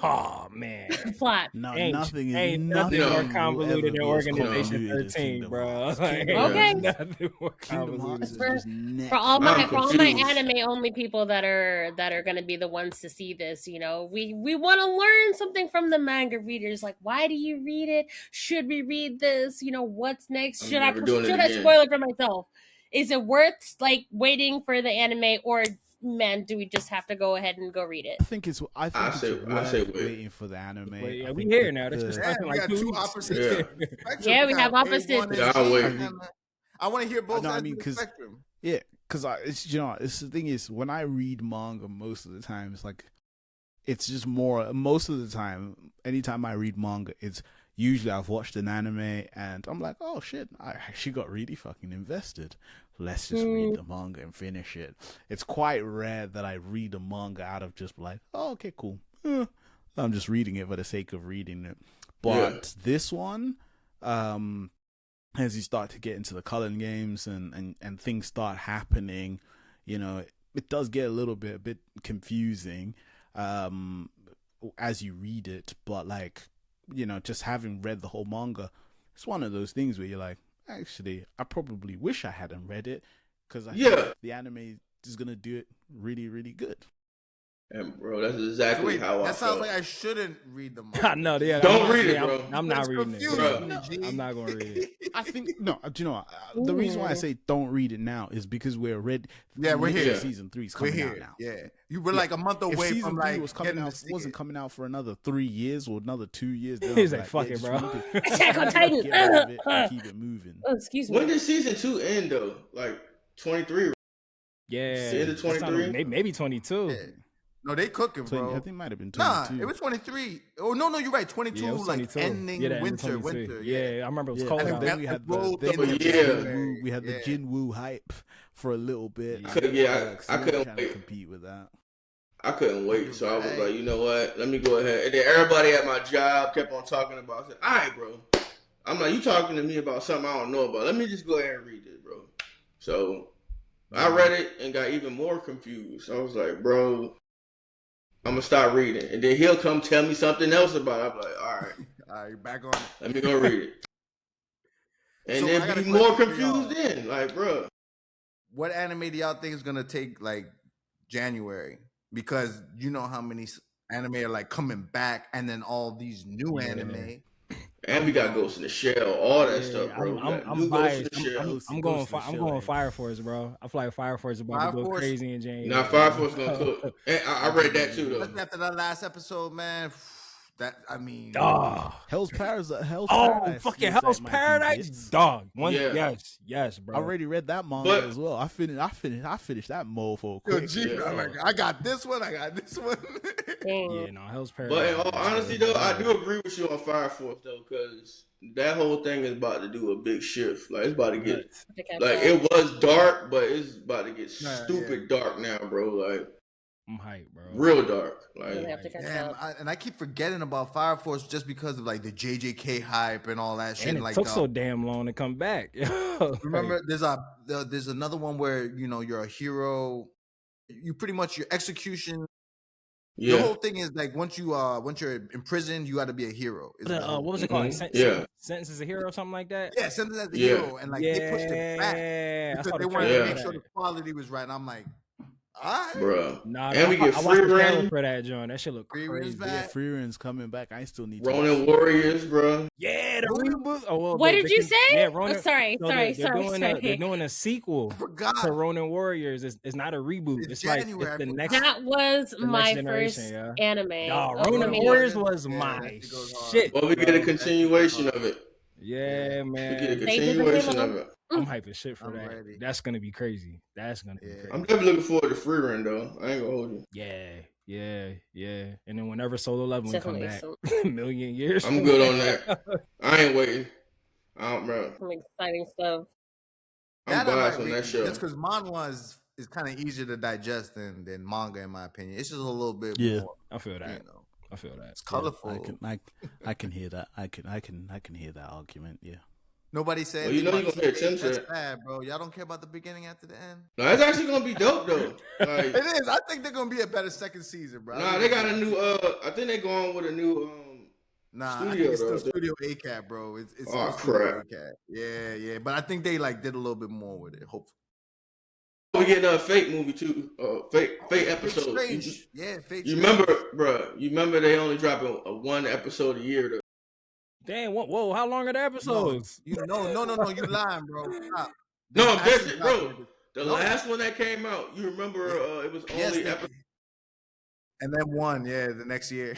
Oh man,
Plot.
No,
ain't
nothing
nothing more
will
convoluted
ever
than
be as
Organization
convoluted as
13,
Kingdom
bro.
Hearts.
Like,
Kingdom
Okay.
Hearts
ain't
is-
nothing more
Kingdom Hearts
convoluted.
is
For-
just next.
For all
I'm
my
confused.
anime only people that are going to be the ones to see this, you know, we want to learn something from the manga readers. Like, why do you read it? Should we read this? You know, what's next?
I'm
Should
never doing it
I
again.
spoil it for myself? Is it worth like waiting for the anime, or man, do we just have to go ahead and go read it?
I think it's
I say
worth
wait.
waiting for the anime.
Well, yeah,
I
we
think
here
that
now. That's
the-
just
Damn,
starting
we
like
got
2
two
weeks.
opposite
Yeah.
spectrum.
Yeah, we have
got
opposites.
A1
Yeah,
and
I'll
Z,
wait.
and I want to hear both
No, I
sides
mean,
of the
'cause-
spectrum.
Yeah, because it's, you know, it's the thing is, when I read manga, most of the time it's like, it's just more. Most of the time, anytime I read manga, it's usually I've watched an anime and I'm like, oh shit, I actually got really fucking invested. Let's just read the manga and finish it. It's quite rare that I read a manga out of just like, oh, okay, cool. I'm just reading it for the sake of reading it. But this one, as you start to get into the Culling games and things start happening, you know, it does get a bit confusing as you read it. But like, you know, just having read the whole manga, it's one of those things where you're like, actually, I probably wish I hadn't read it, because I think the anime is gonna do it really, really good.
And bro, that's exactly
Wait,
how I
that sounds
felt.
like I shouldn't read the manga.
I know. Yeah,
Don't
I'm
read it,
yeah,
bro.
I'm not
That's
reading it.
confusing
bro.
me, G.
I'm not gonna read it.
I think no. Do you know? The reason why I say don't read it now is because we're ready.
Yeah, we're here.
Season 3 is
We're
coming out
here.
now.
Yeah, you were like a month
If
away
season
from
3
like
was coming
getting
out,
to see
wasn't
it.
coming out for another 3 years or another 2 years, then I
He's
was
like, fuck it,
just
bro.
read it.
Attack on Titan.
Get rid of it and keep it moving.
Oh, excuse
When
me.
did season 2 end though? Like 23.
Yeah,
End of
it's not-
23?
maybe 22.
Yeah. No, they cooking, bro.
I think it might have been
Nah,
22.
it was 23. Oh no, you're right. 22,
Yeah, it was
like
22.
ending
Yeah, the end of
winter.
22. Yeah, I remember it was
Yeah,
cold
and
out.
then
that
we had
rolled
the
into January.
we had the
Yeah.
Jinwoo hype for a little bit.
I
So
couldn't
they were trying to
wait.
compete with that.
I couldn't wait, so I was
Right.
like, you know what? Let me go ahead. And then everybody at my job kept on talking about it. I said, all right, bro. I'm like, you talking to me about something I don't know about. Let me just go ahead and read it, bro. So I read it and got even more confused. I was like, bro, I'm gonna start reading, and then he'll come tell me something else about it. I'm like, all right,
All right, back on it.
let me go read it, and
So I got
then
a
be more
question for y'all.
confused. Then, like, bro,
What anime do y'all think is gonna take like January? Because you know how many anime are like coming back, and then all these new anime.
and we got Ghost in the Shell, all that
Yeah,
stuff, bro. We got
I'm
new
biased.
Ghost in the Shell.
I'm going. I'm going Fire Force, bro. I feel like Fire Force is about
Fire
to go
Force-
crazy in January.
Now Fire Force gonna cook. And I read that too, though.
Especially after that last episode, man. That I mean,
Oh,
Hell's Paradise.
fucking
looks
Hell's
like might be
Paradise,
bits.
dog.
Yeah.
Yes, bro.
I already read that manga
But-
as well. I finished that mofo
Yo,
quick.
G,
Yeah.
I'm like, I got this one. I got this one.
Yeah, no, Hell's Paradise.
But in all
bro.
honesty, though, I do agree with you on Fire Force, though, because that whole thing is about to do a big shift. Like, it's about to get, like, it was dark, but it's about to get stupid dark now, bro. Like,
I'm hyped, bro.
real dark.
Really
Like,
have to catch
Damn,
up.
I keep forgetting about Fire Force just because of like the JJK hype and all that shit.
And it
like,
took so damn long to come back.
remember, there's another one where you know you're a hero. You pretty much your execution. The
yeah.
whole thing is like once you're in prison, you got to be a hero. Is the whole
what was it
thing.
called?
Yeah.
Sentence as a Hero, or something like that.
Yeah, sentence as a
Yeah.
hero, and like they pushed it back
I
because
saw
they
the
wanted
trailer
to
for
make sure
that.
the quality was right. And I'm like, all right,
Bro.
Nah,
And we get
I
free
watched the trailer
reign,
for that, John. That shit look
Free
crazy.
Reign's
Yeah,
back.
Free Reign's coming back. I still need to
Ronin
watch it.
Warriors, bro.
Yeah, the reboot. Oh, well,
What did you say?
Yeah,
Oh,
Ronin.
sorry,
so
sorry.
They're doing a sequel
forgot.
to Ronin Warriors. It's not a reboot.
It's
It's like
January,
it's the
I
next.
That was
The
my
next generation,
first
yeah.
anime.
Dog,
of
Ronin
anime.
Warriors was
Yeah,
my
that shit goes hard.
shit.
Well, we get a continuation of it.
Yeah,
We get a
man.
They did the
continuation
same
of it.
I'm hyping shit for
I'm
that.
ready.
That's gonna be crazy. That's gonna be
Yeah.
crazy.
I'm definitely looking forward to Free Reign, though. I ain't gonna hold you.
Yeah. And then whenever Solo Leveling come
Definitely
back,
some,
a million years.
I'm
from
good on
now.
that. I ain't waiting. I don't, bro.
some exciting stuff.
I'm
That I
biased
might
on
read,
that show.
just because manhwa is kind of easier to digest than manga, in my opinion. It's just a little bit
Yeah.
more,
I feel
you
that.
know,
I feel that.
it's colorful.
I can hear that. I can hear that argument. Yeah.
Nobody said
Well, you know
anything
you're
about
gonna hear
T8.
Tim
That's
say.
bad, bro. Y'all don't care about the beginning after the end.
No, that's actually gonna be dope though. Like,
It is. I think they're gonna be a better second season, bro.
nah, they got a new. I think they going with a new
Nah, I think
studio
it's still
though.
Studio ACAT, bro. It's
Oh,
still Studio
crap.
ACAT. Yeah. But I think they like did a little bit more with it. Hopefully.
We getting a Fate movie too. Fate episode.
Strange. Yeah, Fate.
You remember, bro? You remember they only dropping a one episode a year. Though.
Damn, whoa, how long are the episodes?
No. You lying, bro. Stop.
No,
There's
I'm just
actually
bro. The
No.
last one that came out, you remember? It was only episode.
And then one, the next year.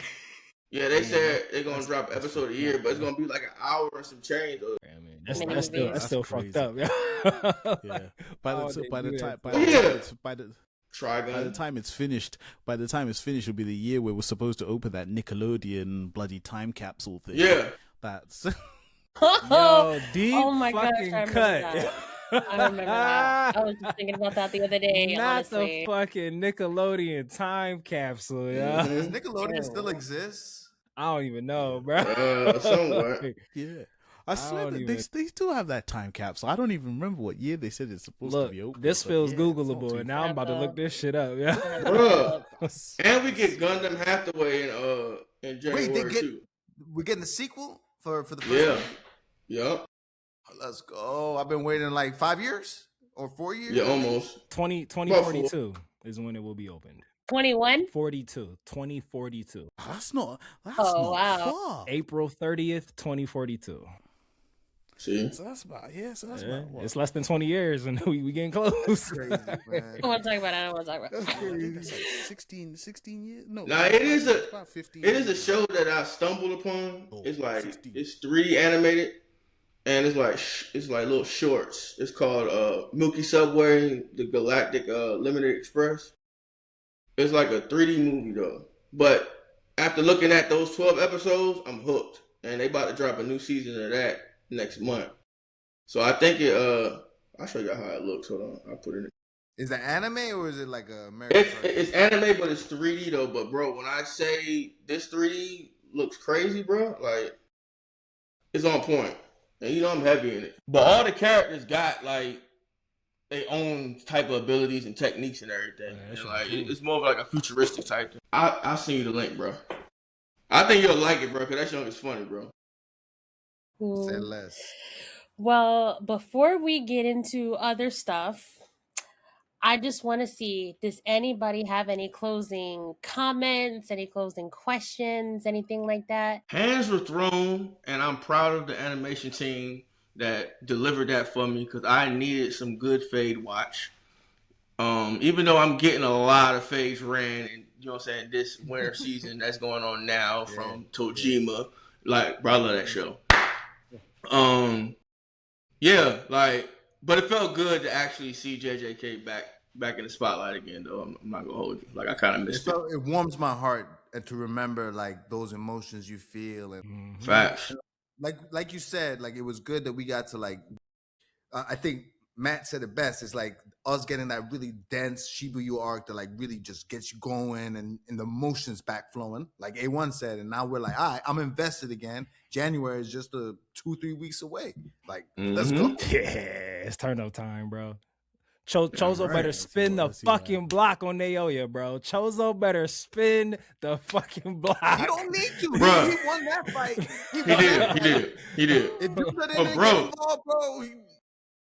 Yeah, they said they're gonna drop episode a year, but it's gonna be like an hour and some change. Though.
I mean, that's still fucked up. Yeah.
Yeah. By the time it's finished, it'll be the year where we're supposed to open that Nickelodeon bloody time capsule thing.
Yeah.
That's
Yo, deep
Oh my gosh,
fucking
I remember
cut.
that. I remember that. I was just thinking about that the other day.
Not
honestly.
the fucking Nickelodeon time capsule, yeah.
Does Nickelodeon still exists?
I don't even know, bro.
Somewhat.
yeah. I swear that they still have that time capsule. I don't even remember what year they said it's supposed to be open.
This feels
it's not
Googleable,
too
and now I'm about to look this shit up. Yeah.
Bruh. And we get Gundam Hathaway in January too.
We're getting the sequel for the first
Yeah.
one?
Yep.
Let's go. I've been waiting like 5 years or 4 years.
Yeah, almost.
2042 is when it will be opened.
21?
2042.
That's not
wow.
far.
April 30th, 2042.
See?
So that's about what?
It's less than 20 years, and we getting close.
Crazy, man.
I don't want to talk about it. I don't want to talk about
That's
it.
crazy. That's like 16 years. No,
Nah, it is
about 15
it is a
years.
show that I stumbled upon.
Oh,
It's like
16.
it's 3 animated, and it's like little shorts. It's called Milky Subway, the Galactic Limited Express. It's like a 3D movie though. But after looking at those 12 episodes, I'm hooked. And they about to drop a new season of that next month. So I think I'll show you how it looks. Hold on. I'll put it in.
Is it anime or is it like a American?
It's anime, but it's 3D though. But bro, when I say this 3D looks crazy, bro, like it's on point. And you know I'm heavy in it. But all the characters got like their own type of abilities and techniques and everything.
Yeah,
And, like it's more of like a futuristic type thing. I'll send you the link, bro. I think you'll like it, bro, because that show is funny, bro.
Say less.
Well, before we get into other stuff, I just want to see, does anybody have any closing comments, any closing questions, anything like that?
Hands were thrown, and I'm proud of the animation team that delivered that for me because I needed some good fade watch. Even though I'm getting a lot of fades ran, and you know what I'm saying, this winter season that's going on now from Tojima, like, bro, I love that show. Yeah, like, but it felt good to actually see JJK back in the spotlight again, though. I'm not gonna hold you. Like, I kind of missed it.
It warms my heart to remember like those emotions you feel and
Facts.
like you said, like it was good that we got to like. I think Matt said it best. It's like us getting that really dense Shibuya arc that like really just gets you going and the emotions back flowing, like A1 said. And now we're like, all right, I'm invested again. January is just 2-3 weeks away. Like, let's go.
Yeah, it's turn up time, bro. Chozo better spin the fucking block on Naoya, bro. Chozo better spin the fucking block.
He don't need to.
Bruh.
He won that fight.
He did.
If Duda didn't
Oh,
get
bro.
involved, bro.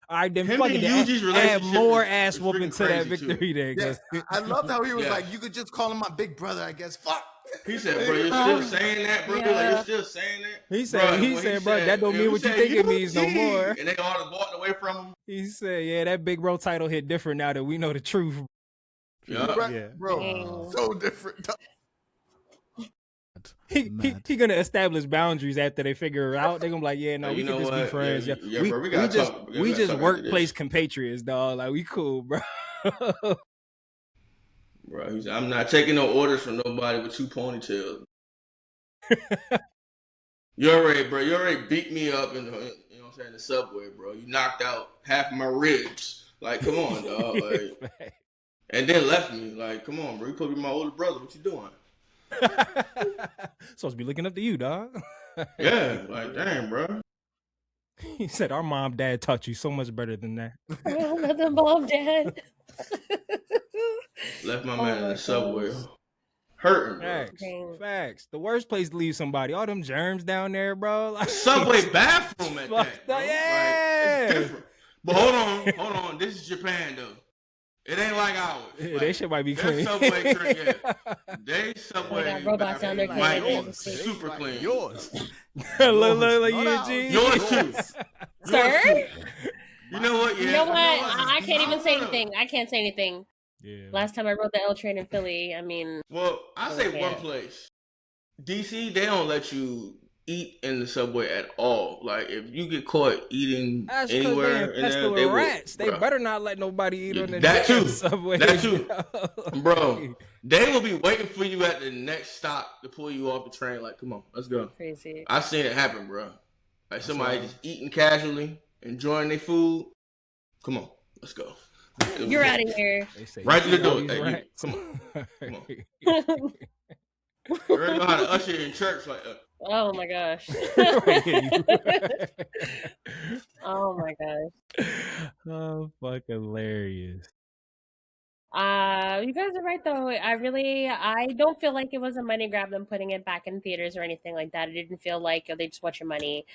All right, then
Him
fucking
and Yuji's
add
relationship
more
is
ass whooping
freaking
to that
crazy,
victory there.
Yes,
'cause-
I loved how he was
Yeah.
like, you could just call him my big brother, I guess. Fuck.
He said, bro, you're still saying that, bro?
Yeah.
Like, you're still saying that?
He said, bro, that don't mean what you think it means no more.
And they all just walked away from him.
He said, yeah, that big bro title hit different now that we know the truth.
Yeah.
Right,
Yeah.
bro. So different.
He gonna establish boundaries after they figure it out. They're gonna be like, yeah, no,
You
we
know
can just be
what?
friends.
Yeah,
Yeah,
yeah, bro, we gotta
just
talk.
we
gotta
just
talk after
workplace
this.
compatriots, dog. Like we cool, bro.
Bro, he said, I'm not taking no orders from nobody with 2 ponytails. You already beat me up in the, you know what I'm saying, the subway, bro. You knocked out half of my ribs. Like, come on, dog. Like, and then left me. Like, come on, bro. You supposed to be my older brother. What you doing?
Supposed to be looking up to you, dog.
Yeah, like, damn, bro.
He said, "Our mom, dad taught you so much better than that."
The mom, dad.
Left my
Oh
man in
my
the subway
gosh.
hurting, bro.
Facts,
Dang.
facts. The worst place to leave somebody. All them germs down there, bro. Like,
Subway bathroom at
fucked
that, bro.
up. Yeah.
Like, it's different. But hold on. This is Japan, though. It ain't like ours.
Yeah,
Like,
they shit might be
their
clean.
Subway they Subway
They got robots down there
bathroom
cleaning
might
it.
be super clean.
Yours.
Look,
Not ours.
Eugene.
Yours too.
Sir?
You know what? Yeah.
You know what? I can't even say
know.
anything. I can't say anything.
Yeah.
Last time I rode the L train in Philly, I mean,
Well, I say
Okay.
one place. DC, they don't let you eat in the subway at all. Like, if you get caught eating
That's because
anywhere,
they
in
infested
there,
with
they will,
rats. They
bruh.
better not let nobody eat on the
That
damn
too.
subway.
That too. Bro, they will be waiting for you at the next stop to pull you off the train. Like, come on, let's go.
crazy.
I've seen it happen, bro. Like somebody just eating casually, enjoying their food. Come on, let's go.
You're out of here.
They say,
Right to the
"You
door.
eat
Hey, you,
rats."
come on. You already know how to usher in church. Like,
Oh my gosh.
Right, yeah,
Oh my gosh.
oh, fucking hilarious.
You guys are right though. I don't feel like it was a money grab them putting it back in theaters or anything like that. It didn't feel like they just want your money.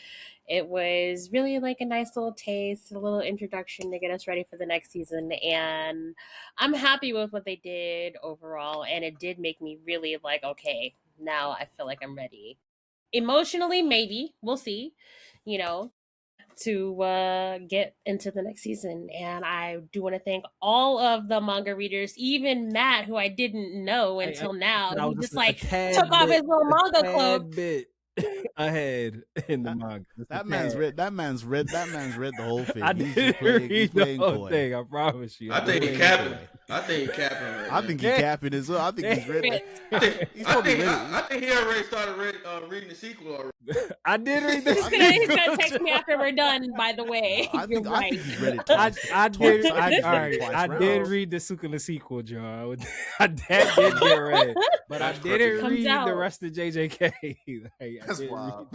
It was really like a nice little taste, a little introduction to get us ready for the next season. And I'm happy with what they did overall. And it did make me really like, okay, now I feel like I'm ready. Emotionally, maybe. We'll see, you know, to get into the next season. And I do want to thank all of the manga readers, even Matt, who I didn't know until now.
I was
He just
a
like
tad
took off
bit-
his little
a
manga
tad
cloak.
bit ahead in the manga. Just a
That man's
tad.
read. That man's read the whole thing.
I
He's
didn't
just playing, he's
read the
playing
whole
coy.
thing. I promise you.
I think he
didn't.
capping. I think he capping. Right
I
now.
think he's capping as well. I think he's read it. He's
I
probably
think,
read it.
I think he already started reading the sequel already.
I did read this.
He's gonna text me after we're done. By the way,
I
you're
think
right.
he's read it
I
twice.
did.
Twice. I think he's
All
read it
right.
twice
I
round.
did read the Sukuna sequel, John. That did get read, but I
That's
didn't
Comes
read
out.
the rest of JJK. Like, I
That's
didn't
wild.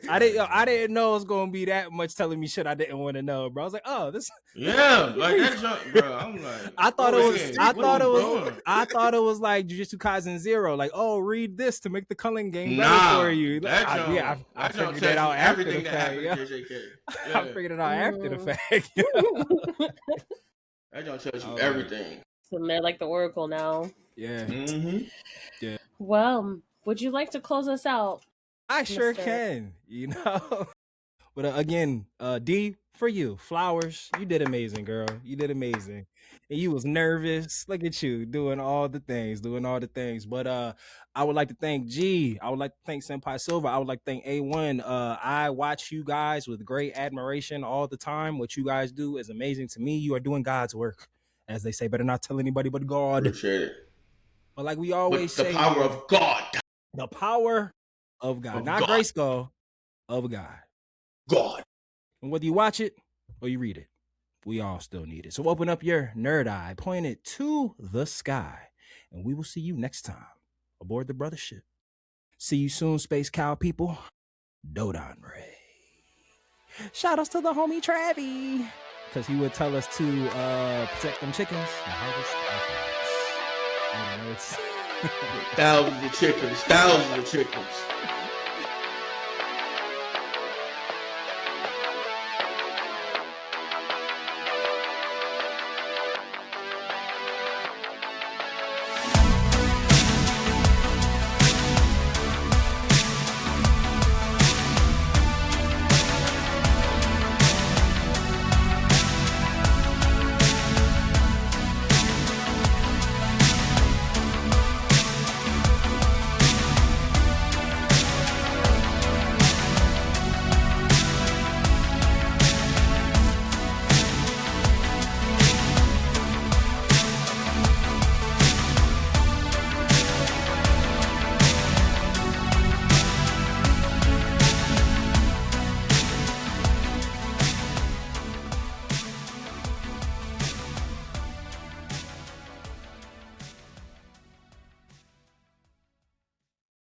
I didn't know it was gonna be that much telling me shit I didn't want to know, bro. I was like, oh, this.
Yeah, like that junk, bro. I'm like,
I thought
bro,
it was.
yeah,
I
what
thought
are
it
you
was.
doing?
I thought it was like Jujutsu Kaisen 0. Like, oh, read this to make the Culling game better
Nah,
for you.
that
I,
junk,
yeah, I
that junk
figured that
tells
out
you
after
everything
the
that
fact.
happened
Yeah.
to JJK.
I
Yeah,
figured it out after the
Mm.
fact.
that junk tells you
Oh,
everything.
So they're like the Oracle now.
Yeah,
Mm-hmm.
Well, would you like to close us out?
I sure
Mr.
can. You know. But again, D, for you, flowers. You did amazing, girl. You did amazing. And you was nervous. Look at you doing all the things. But I would like to thank G. I would like to thank Senpai Silva. I would like to thank A1. I watch you guys with great admiration all the time. What you guys do is amazing to me. You are doing God's work, as they say. Better not tell anybody but God.
Appreciate it.
But like we always
But the
say,
power
here,
of God.
the power of God,
Of
not
God.
Grayskull, of God.
God.
And whether you watch it or you read it, we all still need it. So open up your nerd eye, point it to the sky, and we will see you next time aboard the Brothaship. See you soon, Space Cow people. Dodon Ray. Shout outs to the homie Travi, because he would tell us to protect them chickens and harvest our farms.
Thousands of chickens.